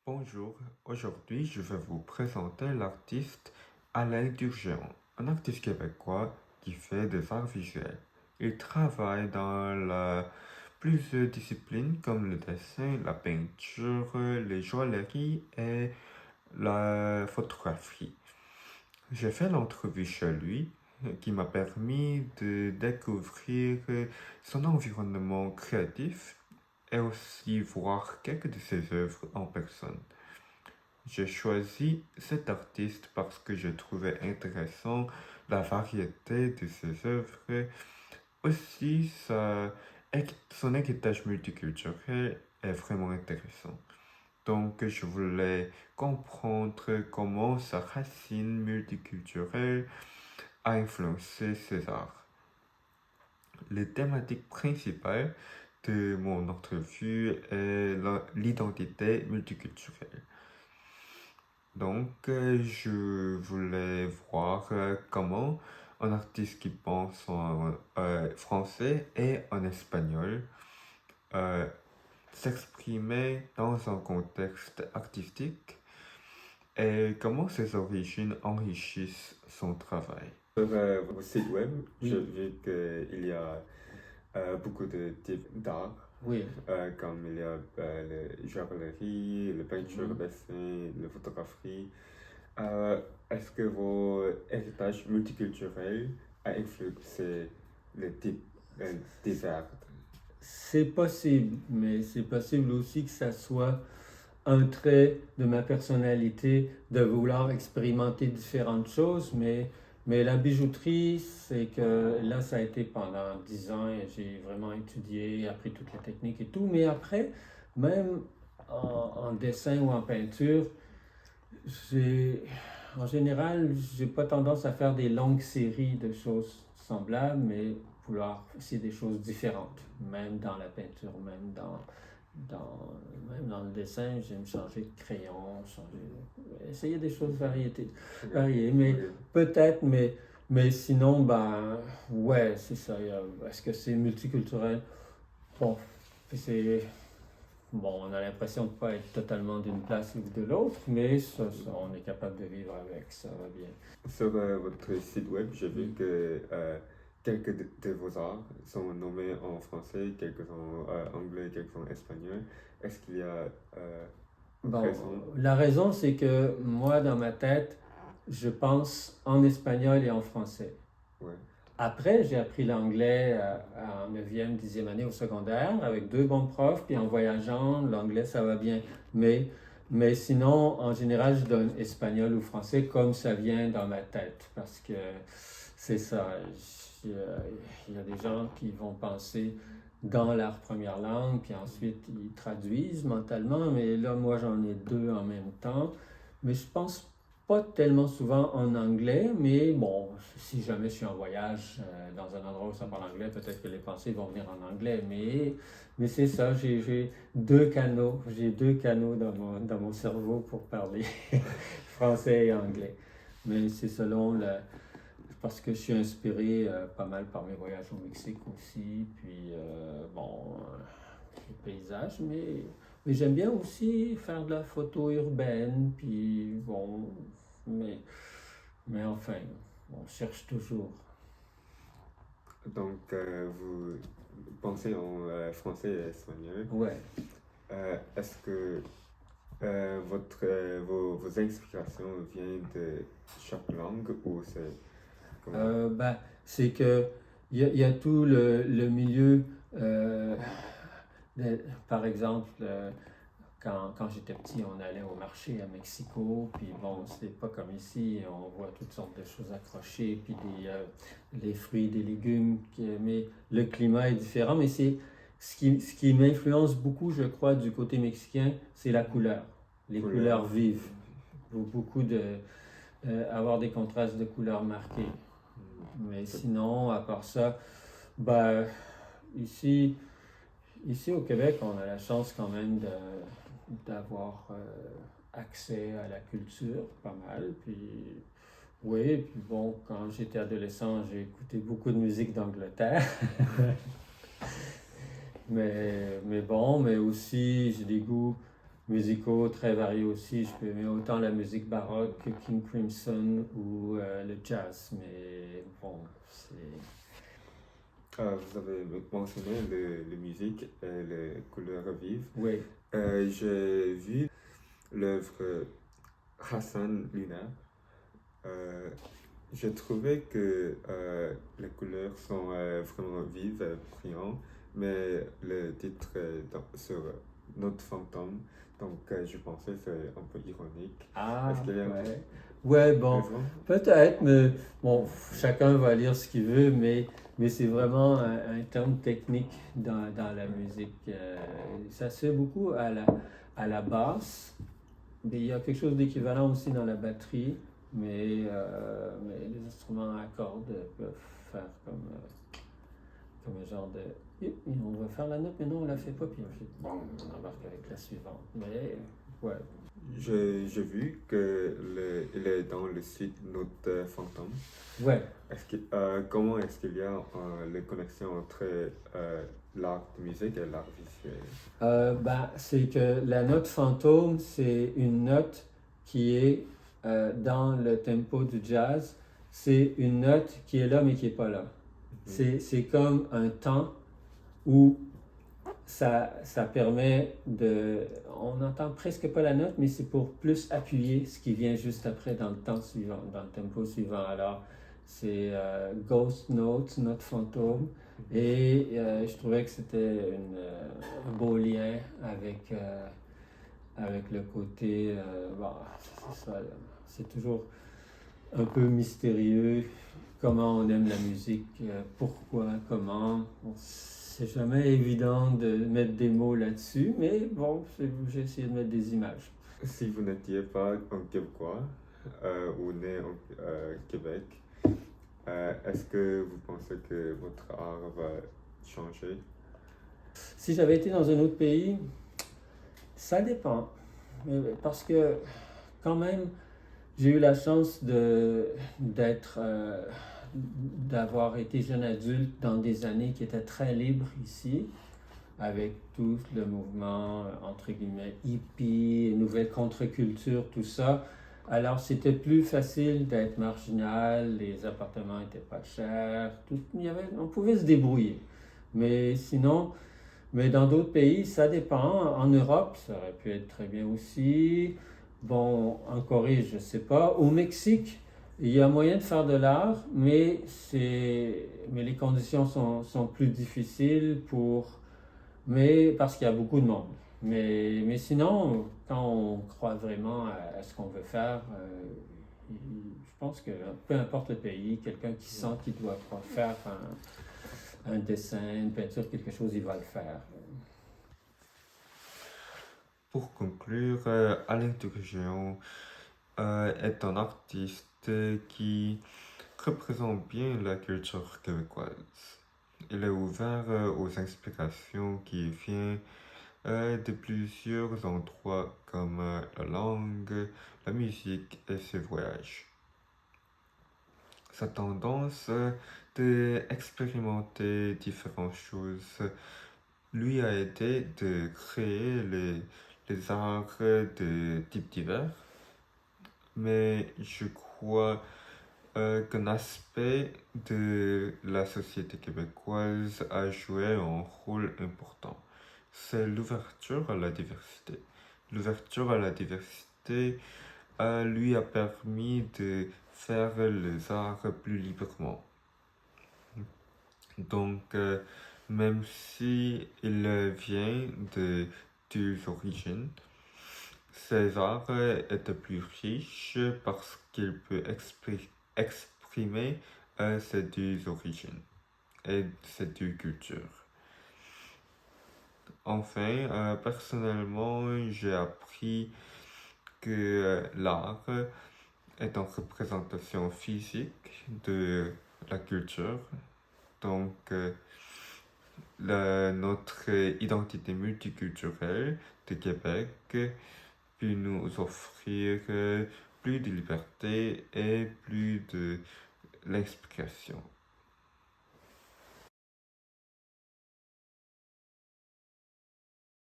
Bonjour, aujourd'hui je vais vous présenter l'artiste Alain Durgeon, un artiste québécois qui fait des arts visuels. Il travaille dans plusieurs disciplines comme le dessin, la peinture, les joailleries et la photographie. J'ai fait l'entrevue chez lui qui m'a permis de découvrir son environnement créatif et aussi voir quelques de ses œuvres en personne. J'ai choisi cet artiste parce que je trouvais intéressant la variété de ses œuvres, aussi son héritage multiculturel est vraiment intéressant. Donc je voulais comprendre comment sa racine multiculturelle a influencé ses arts. Les thématiques principales de mon entrevue est l'identité multiculturelle. Donc, je voulais voir comment un artiste qui pense en français et en espagnol euh, s'exprimait dans un contexte artistique et comment ses origines enrichissent son travail. Sur votre site web, j'ai vu qu'il y a beaucoup de types d'art. Oui, Comme il y a la joaillerie, la peinture, le dessin, la photographie. Euh, Est-ce que vos héritages multiculturels a influencé le type des arts? c'est possible, mais c'est possible aussi que ça soit un trait de ma personnalité de vouloir expérimenter différentes choses, mais la bijouterie, c'est que là, ça a été pendant 10 ans et j'ai vraiment étudié, appris toutes les techniques et tout, mais après, même en dessin ou en peinture, j'ai, en général, j'ai pas tendance à faire des longues séries de choses semblables, mais vouloir essayer des choses différentes, même dans la peinture, même dans le dessin, j'aime changer de crayon, essayer des choses variées, mais peut-être, mais sinon, ben, ouais, c'est ça. Est-ce que c'est multiculturel? Bon, c'est bon, on a l'impression de ne pas être totalement d'une place ou de l'autre, mais on est capable de vivre avec, ça va bien. Sur votre site web, j'ai vu que quelques de vos arts sont nommés en français, quelques en anglais, quelques en espagnol. Est-ce qu'il y a Bon, raison? la raison, c'est que moi, dans ma tête, je pense en espagnol et en français. Ouais. Après, j'ai appris l'anglais en 9e, 10e année au secondaire avec deux bons profs, puis en voyageant, l'anglais, ça va bien. Mais sinon, en général, je donne espagnol ou français comme ça vient dans ma tête, parce que c'est ça. Il y a des gens qui vont penser dans leur première langue, puis ensuite ils traduisent mentalement, mais là, moi, j'en ai deux en même temps. Mais je pense pas tellement souvent en anglais, mais bon, si jamais je suis en voyage dans un endroit où ça parle anglais, peut-être que les pensées vont venir en anglais, mais c'est ça, j'ai deux canaux, dans mon cerveau pour parler français et anglais. Mais c'est parce que je suis inspiré pas mal par mes voyages au Mexique aussi, puis les paysages, mais j'aime bien aussi faire de la photo urbaine, puis bon, mais, mais enfin, on cherche toujours. Donc, vous pensez en français et espagnol. Ouais. Est-ce que vos inspirations viennent de chaque langue ou c'est comment? C'est que il y a tout le milieu, euh, par exemple, quand j'étais petit, on allait au marché à Mexico, puis bon, c'est pas comme ici, on voit toutes sortes de choses accrochées, puis les fruits, des légumes, mais le climat est différent, mais c'est ce qui m'influence beaucoup, je crois, du côté mexicain, c'est la couleur, les couleurs vives, beaucoup avoir des contrastes de couleurs marqués. Mais sinon, à part ça, bah, ici, ici au Québec, on a la chance quand même d'avoir accès à la culture, pas mal. Puis, oui, puis bon, quand j'étais adolescent, j'ai écouté beaucoup de musique d'Angleterre. Mais bon, mais aussi, j'ai des goûts musicaux très variés aussi. Je peux aimer autant la musique baroque que King Crimson ou le jazz, mais bon, c'est... Vous avez mentionné les musiques et les couleurs vives. Oui. J'ai vu l'œuvre Hassan Luna. Euh, j'ai trouvé que les couleurs sont vraiment vives, brillantes, mais le titre est sur Notre fantôme, donc je pensais que c'est un peu ironique. Ah, Est-ce qu'il y a ouais. Ouais, bon, raison? peut-être, mais bon, chacun va lire ce qu'il veut, mais c'est vraiment un terme technique dans la musique. Ça se fait beaucoup à la basse, mais il y a quelque chose d'équivalent aussi dans la batterie, mais les instruments à cordes peuvent faire comme un genre de... On va faire la note, mais non, on la fait pas, puis ensuite, bon, on embarque avec la suivante. Mais, ouais. J'ai vu que il est dans le site Notre Fantôme. Ouais. Comment est-ce qu'il y a les connexions entre l'art de musique et l'art visuel? Ben, c'est que la note fantôme, c'est une note qui est dans le tempo du jazz. C'est une note qui est là, mais qui n'est pas là. C'est comme un temps où ça permet de... On n'entend presque pas la note, mais c'est pour plus appuyer ce qui vient juste après dans le temps suivant, dans le tempo suivant. Alors, c'est Ghost Note, note fantôme. Et je trouvais que c'était un beau lien avec le côté... bon, c'est ça, c'est toujours un peu mystérieux. Comment on aime la musique, pourquoi, comment. Bon, c'est jamais évident de mettre des mots là-dessus, mais bon, j'ai essayé de mettre des images. Si vous n'étiez pas un Québécois ou né au Québec, est-ce que vous pensez que votre art va changer? Si j'avais été dans un autre pays, ça dépend. Parce que quand même, j'ai eu la chance d'avoir été jeune adulte dans des années qui étaient très libres ici, avec tout le mouvement, entre guillemets, hippie, nouvelle contre-culture, tout ça. Alors, c'était plus facile d'être marginal, les appartements n'étaient pas chers, on pouvait se débrouiller. Mais sinon, mais dans d'autres pays, ça dépend. En Europe, ça aurait pu être très bien aussi. Bon, en Corée, je ne sais pas. Au Mexique, il y a moyen de faire de l'art, mais les conditions sont plus difficiles parce qu'il y a beaucoup de monde. Mais sinon, quand on croit vraiment à ce qu'on veut faire, je pense que peu importe le pays, quelqu'un qui sent qu'il doit faire un dessin, une peinture, quelque chose, il va le faire. Pour conclure, Alain Turgeon est un artiste qui représente bien la culture québécoise. Il est ouvert aux inspirations qui viennent de plusieurs endroits comme la langue, la musique et ses voyages. Sa tendance d'expérimenter différentes choses lui a aidé de créer les arts de types divers, mais je crois qu'un aspect de la société québécoise a joué un rôle important. C'est l'ouverture à la diversité. L'ouverture à la diversité lui a permis de faire les arts plus librement. Donc, même si il vient de deux origines, ces arts étaient plus riches parce qu'il peut exprimer ces deux origines et ces deux cultures. Enfin, personnellement, j'ai appris que l'art est en représentation physique de la culture. Donc, notre identité multiculturelle de Québec peut nous offrir plus de liberté et plus de l'explication.